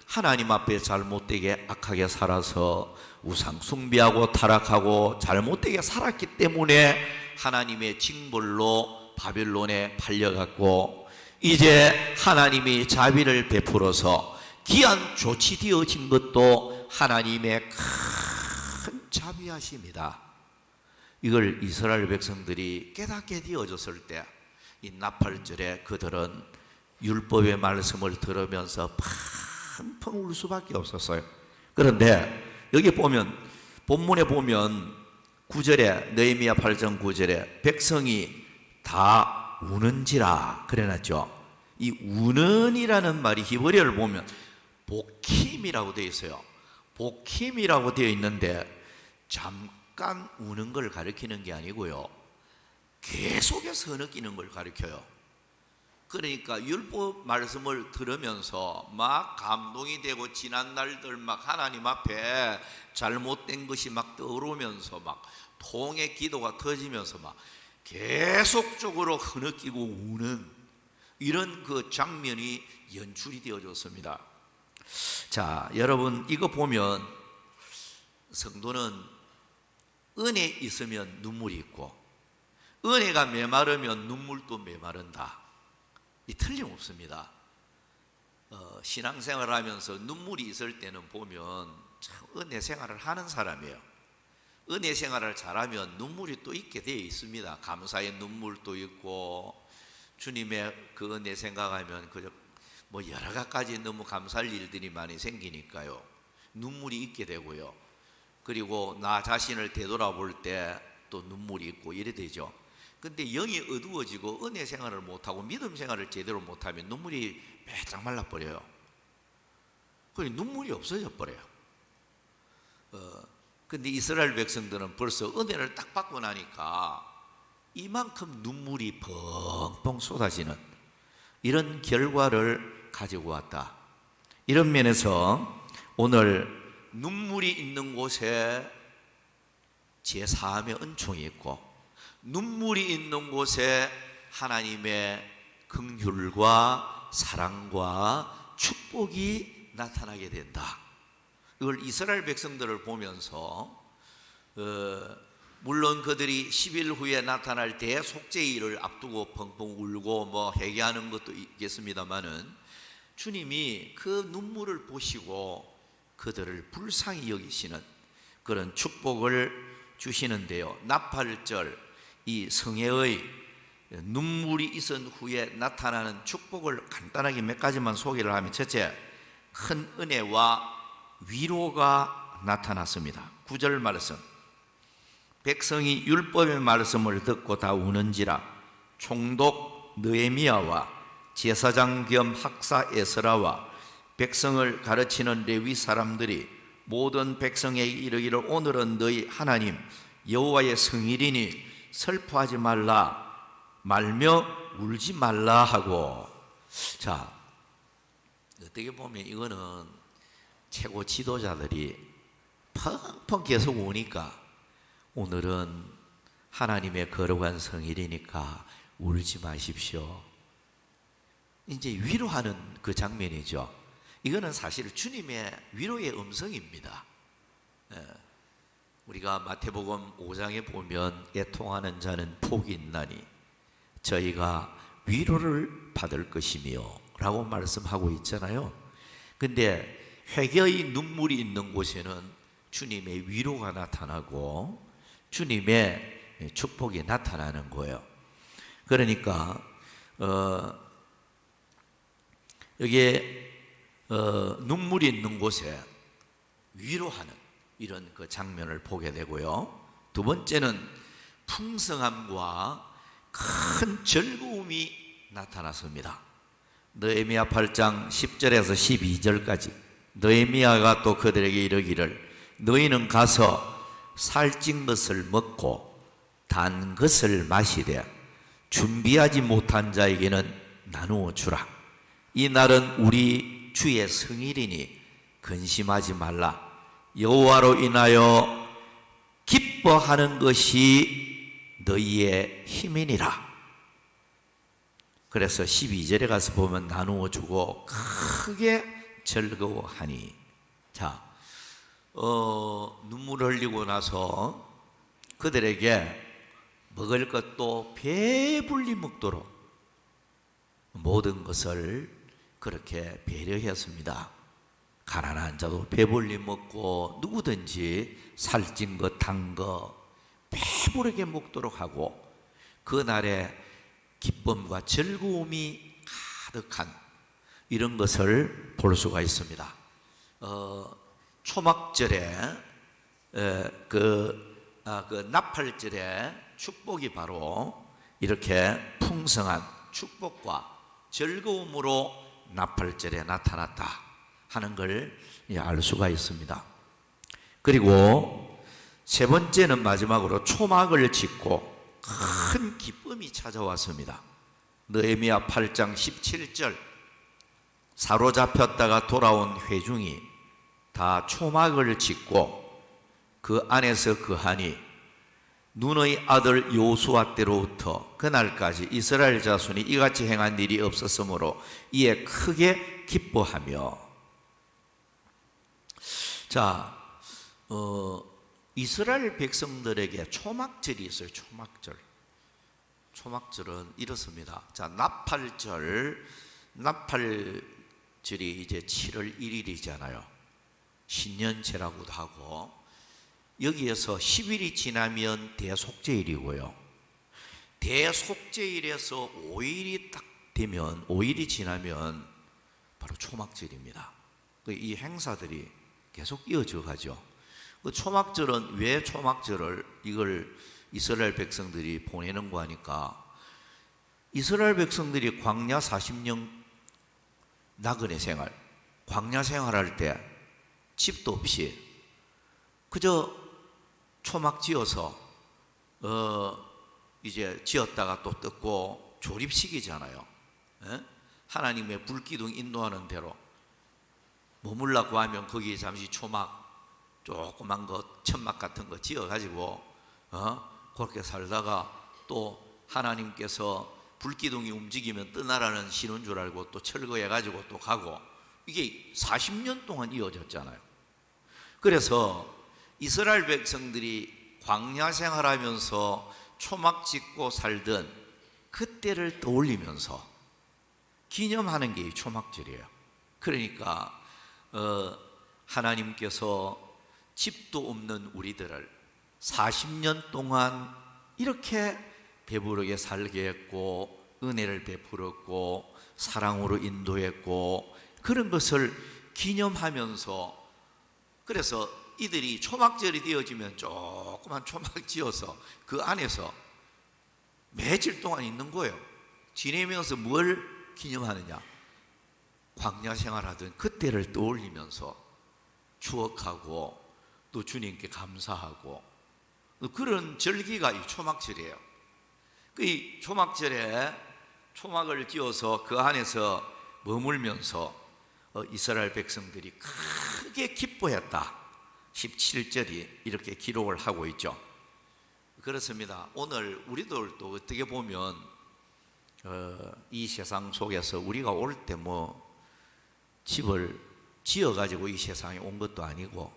하나님 앞에 잘못되게 악하게 살아서 우상 숭배하고 타락하고 잘못되게 살았기 때문에 하나님의 징벌로 바벨론에 팔려갔고, 이제 하나님이 자비를 베풀어서 귀한 조치되어진 것도 하나님의 큰 자비하심이다. 이걸 이스라엘 백성들이 깨닫게 되어졌을 때 이 나팔절에 그들은 율법의 말씀을 들으면서 펑펑 울 수밖에 없었어요. 그런데 여기 보면, 본문에 보면 9절에, 느헤미야 8장 9절에 백성이 다 우는지라 그래놨죠. 이 우는이라는 말이 히브리어를 보면 복힘이라고 되어 있어요. 복힘이라고 되어 있는데 잠깐 우는 걸 가리키는 게 아니고요, 계속해서 느끼는 걸 가리켜요. 그러니까 율법 말씀을 들으면서 막 감동이 되고 지난 날들 막 하나님 앞에 잘못된 것이 막 떠오르면서 막 통의 기도가 터지면서 막 계속적으로 흐느끼고 우는 이런 그 장면이 연출이 되어졌습니다. 자, 여러분, 이거 보면 성도는 은혜 있으면 눈물이 있고 은혜가 메마르면 눈물도 메마른다. 이 틀림없습니다. 신앙생활을 하면서 눈물이 있을 때는 보면 참 은혜 생활을 하는 사람이에요. 은혜 생활을 잘하면 눈물이 또 있게 되어 있습니다. 감사의 눈물도 있고, 주님의 그 은혜 생각하면 그저 뭐 여러 가지 너무 감사할 일들이 많이 생기니까요. 눈물이 있게 되고요. 그리고 나 자신을 되돌아볼 때 또 눈물이 있고 이래 되죠. 근데 영이 어두워지고 은혜 생활을 못하고 믿음 생활을 제대로 못하면 눈물이 매장 말라버려요. 그리고 눈물이 없어져 버려요. 근데 이스라엘 백성들은 벌써 은혜를 딱 받고 나니까 이만큼 눈물이 펑펑 쏟아지는 이런 결과를 가지고 왔다. 이런 면에서 오늘 눈물이 있는 곳에 제사함의 은총이 있고 눈물이 있는 곳에 하나님의 긍휼과 사랑과 축복이 나타나게 된다. 이걸 이스라엘 백성들을 보면서 물론 그들이 10일 후에 나타날 때 속죄일을 앞두고 펑펑 울고 뭐 회개하는 것도 있겠습니다마는 주님이 그 눈물을 보시고 그들을 불쌍히 여기시는 그런 축복을 주시는데요. 나팔절 이 성회의 눈물이 있은 후에 나타나는 축복을 간단하게 몇 가지만 소개를 하면 첫째, 큰 은혜와 위로가 나타났습니다. 9절 말씀, 백성이 율법의 말씀을 듣고 다 우는지라 총독 느헤미야와 제사장 겸 학사 에스라와 백성을 가르치는 레위 사람들이 모든 백성에게 이르기를 오늘은 너희 하나님 여호와의 성일이니 슬퍼하지 말라 말며 울지 말라 하고. 자, 어떻게 보면 이거는 최고 지도자들이 펑펑 계속 우니까 오늘은 하나님의 거룩한 성일이니까 울지 마십시오. 이제 위로하는 그 장면이죠. 이거는 사실 주님의 위로의 음성입니다. 우리가 마태복음 5장에 보면 애통하는 자는 복이 있나니 저희가 위로를 받을 것이며 라고 말씀하고 있잖아요. 근데 회개의 눈물이 있는 곳에는 주님의 위로가 나타나고 주님의 축복이 나타나는 거예요. 그러니까 여기에 눈물이 있는 곳에 위로하는 이런 그 장면을 보게 되고요. 두 번째는 풍성함과 큰 즐거움이 나타났습니다. 느헤미야 8장 10절에서 12절까지 느헤미야가 또 그들에게 이르기를 너희는 가서 살찐 것을 먹고 단 것을 마시되 준비하지 못한 자에게는 나누어 주라. 이 날은 우리 주의 성일이니 근심하지 말라. 여호와로 인하여 기뻐하는 것이 너희의 힘이니라. 그래서 12절에 가서 보면 나누어 주고 크게 즐거워하니. 자, 눈물을 흘리고 나서 그들에게 먹을 것도 배불리 먹도록 모든 것을 그렇게 배려했습니다. 가난한 자도 배불리 먹고 누구든지 살찐 것, 단 거 배부르게 먹도록 하고 그날에 기쁨과 즐거움이 가득한 이런 것을 볼 수가 있습니다. 초막절에 그 나팔절에 축복이 바로 이렇게 풍성한 축복과 즐거움으로 나팔절에 나타났다 하는 걸 알 수가 있습니다. 그리고 세 번째는 마지막으로 초막을 짓고 큰 기쁨이 찾아왔습니다. 느헤미야 8장 17절 사로잡혔다가 돌아온 회중이 다 초막을 짓고 그 안에서 거하니 눈의 아들 여호수아 때로부터 그날까지 이스라엘 자손이 이같이 행한 일이 없었으므로 이에 크게 기뻐하며. 자, 이스라엘 백성들에게 초막절이 있어요. 초막절은 이렇습니다. 자, 나팔절이 이제 7월 1일이잖아요. 신년제라고도 하고 여기에서 10일이 지나면 대속죄일이고요. 대속죄일에서 5일이 딱 되면 5일이 지나면 바로 초막절입니다. 이 행사들이 계속 이어져 가죠. 그 초막절은 왜 초막절을 이걸 이스라엘 백성들이 보내는 거 하니까, 이스라엘 백성들이 광야 40년 나그네 생활, 광야 생활할 때 집도 없이 그저 초막 지어서 이제 지었다가 또 뜯고 조립식이잖아요. 예? 하나님의 불기둥 인도하는 대로 머물라고 하면 거기에 잠시 초막 조그만 거 천막 같은 거 지어가지고 그렇게 살다가 또 하나님께서 불기둥이 움직이면 떠나라는 신호인 줄 알고 또 철거해가지고 또 가고, 이게 40년 동안 이어졌잖아요. 그래서 이스라엘 백성들이 광야 생활하면서 초막 짓고 살던 그때를 떠올리면서 기념하는 게 이 초막절이에요. 그러니까 하나님께서 집도 없는 우리들을 40년 동안 이렇게 배부르게 살게 했고, 은혜를 베풀었고, 사랑으로 인도했고, 그런 것을 기념하면서, 그래서 이들이 초막절이 되어지면 조그만 초막 지어서 그 안에서 며칠 동안 있는 거예요. 지내면서 뭘 기념하느냐? 광야 생활하던 그때를 떠올리면서 추억하고 또 주님께 감사하고, 그런 절기가 이 초막절이에요. 이 초막절에 초막을 지어서 그 안에서 머물면서 이스라엘 백성들이 크게 기뻐했다. 17절이 이렇게 기록을 하고 있죠. 그렇습니다. 오늘 우리들도 어떻게 보면 이 세상 속에서 우리가 올 때 뭐 집을 지어가지고 이 세상에 온 것도 아니고,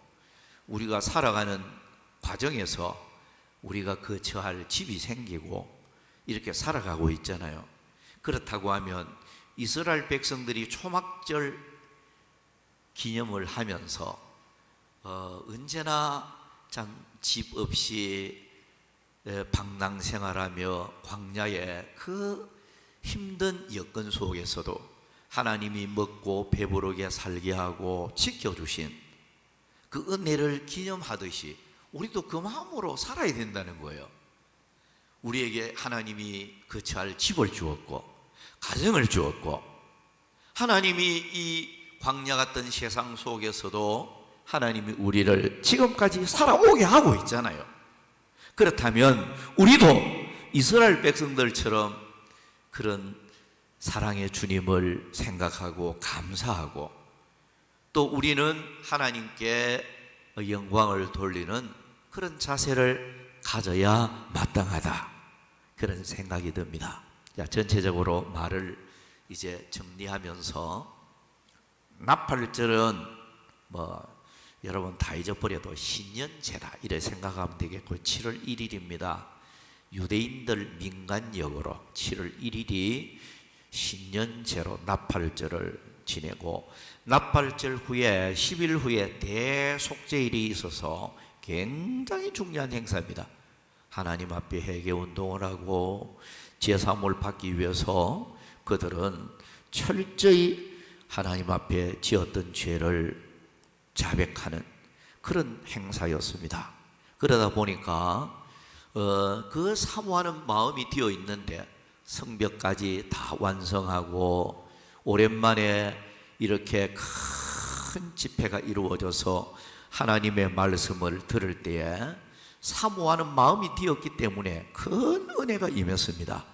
우리가 살아가는 과정에서 우리가 거처할 집이 생기고 이렇게 살아가고 있잖아요. 그렇다고 하면 이스라엘 백성들이 초막절 기념을 하면서 언제나 참 집 없이 방랑생활하며 광야의 그 힘든 여건 속에서도 하나님이 먹고 배부르게 살게 하고 지켜주신 그 은혜를 기념하듯이 우리도 그 마음으로 살아야 된다는 거예요. 우리에게 하나님이 거처할 집을 주었고 가정을 주었고, 하나님이 이 광야 같은 세상 속에서도 하나님이 우리를 지금까지 살아오게 하고 있잖아요. 그렇다면 우리도 이스라엘 백성들처럼 그런 사랑의 주님을 생각하고 감사하고, 또 우리는 하나님께 영광을 돌리는 그런 자세를 가져야 마땅하다, 그런 생각이 듭니다. 자, 전체적으로 말을 이제 정리하면서, 나팔절은 여러분 다 잊어버려도 신년제다 이렇게 생각하면 되겠고, 7월 1일입니다. 유대인들 민간역으로 7월 1일이 신년제로 나팔절을 지내고, 나팔절 후에 10일 후에 대속죄일이 있어서 굉장히 중요한 행사입니다. 하나님 앞에 회개운동을 하고 제사함을 받기 위해서 그들은 철저히 하나님 앞에 지었던 죄를 자백하는 그런 행사였습니다. 그러다 보니까 그 사모하는 마음이 되어 있는데 성벽까지 다 완성하고 오랜만에 이렇게 큰 집회가 이루어져서 하나님의 말씀을 들을 때에 사모하는 마음이 되었기 때문에 큰 은혜가 임했습니다.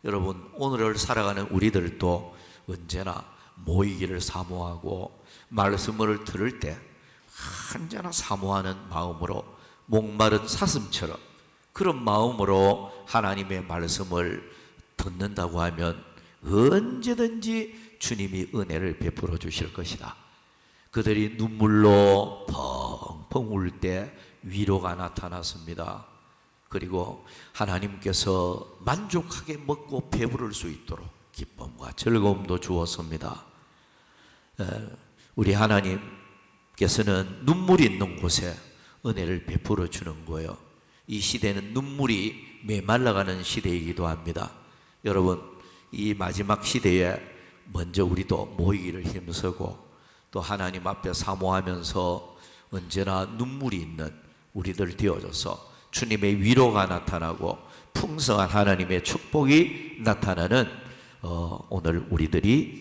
여러분, 오늘을 살아가는 우리들도 언제나 모이기를 사모하고 말씀을 들을 때 언제나 사모하는 마음으로, 목마른 사슴처럼 그런 마음으로 하나님의 말씀을 듣는다고 하면 언제든지 주님이 은혜를 베풀어 주실 것이다. 그들이 눈물로 펑펑 울 때 위로가 나타났습니다. 그리고 하나님께서 만족하게 먹고 배부를 수 있도록 기쁨과 즐거움도 주었습니다. 우리 하나님께서는 눈물이 있는 곳에 은혜를 베풀어 주는 거예요. 이 시대는 눈물이 메말라가는 시대이기도 합니다. 여러분, 이 마지막 시대에 먼저 우리도 모이기를 힘쓰고 또 하나님 앞에 사모하면서 언제나 눈물이 있는 우리들 되어져서 주님의 위로가 나타나고 풍성한 하나님의 축복이 나타나는 오늘 우리들이